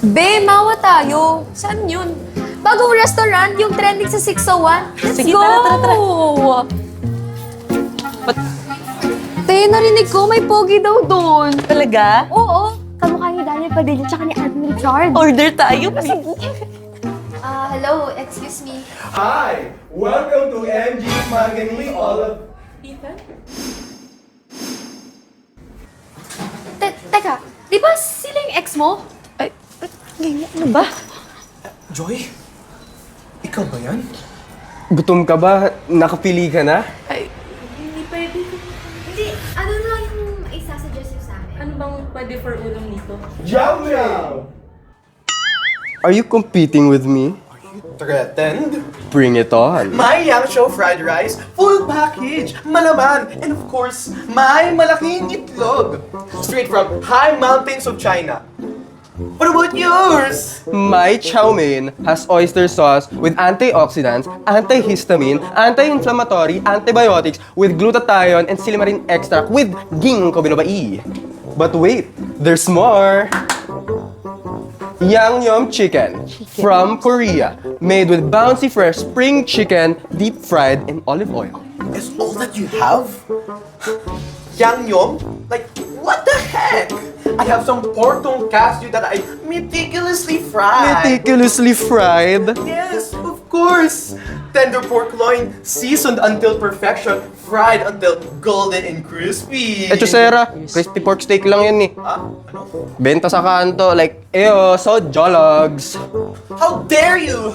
Be, mawa tayo. Saan yun? Bagong restaurant, yung trending sa 601. Let's Sige, go! tara. Ba't Te, narinig ko, may pogi daw doon. talaga? Oo, kamukha ni Daniel Padilla tsaka ni Admin Richard. Order tayo. Hello, excuse me. Hi! Welcome to MG Magazine All of... Teka, di ba sila yung ex mo? Ay, ano ba? Joy? Ikaw ba yan? Gutom ka ba? Nakapili ka na? Ay, Hindi, ano na yung isa-suggest yung sa amin? ano bang pwede for ulam dito? Jam Jam! Are you competing with me? Threatened? Bring it on. My Yang Show fried rice, full package, malaman, and of course, my malaking itlog. Straight from high mountains of China. What about yours? My chow mein has oyster sauce with antioxidants, antihistamine, anti-inflammatory, antibiotics with glutathione and silimarin extract with ginkgo biloba. But wait, there's more! Yangnyeom chicken from Korea, made with bouncy fresh spring chicken, deep fried in olive oil. Is all that you have? Yangnyeom? Like, what the heck? I have some pork tonkatsu that I meticulously fried. Meticulously fried. Yes, of course. Tender pork loin, seasoned until perfection, fried until golden and crispy. Chusera, crispy pork steak lang yan eh. Ah, ano? Benta sa kanto, like, so jologs. How dare you?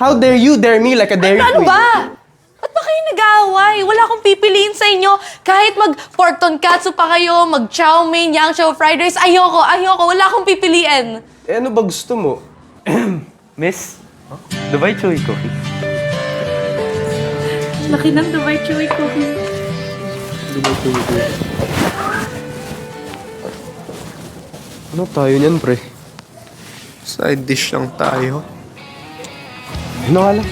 How dare you dare me like a dairy Ano queen? ba? Ba't ba kayo nag-aaway? Wala akong pipiliin sa inyo. Kahit mag-pork tonkatsu pa kayo, mag-chow mein, yang chow fried rice, ayoko. Wala akong pipiliin. Eh, ano ba gusto mo? Miss, Dubai Chewy Coffee. Laki ng Dubai Chewy Coffee. Ano tayo niyan, pre? Side dish lang tayo. Ano nga lang?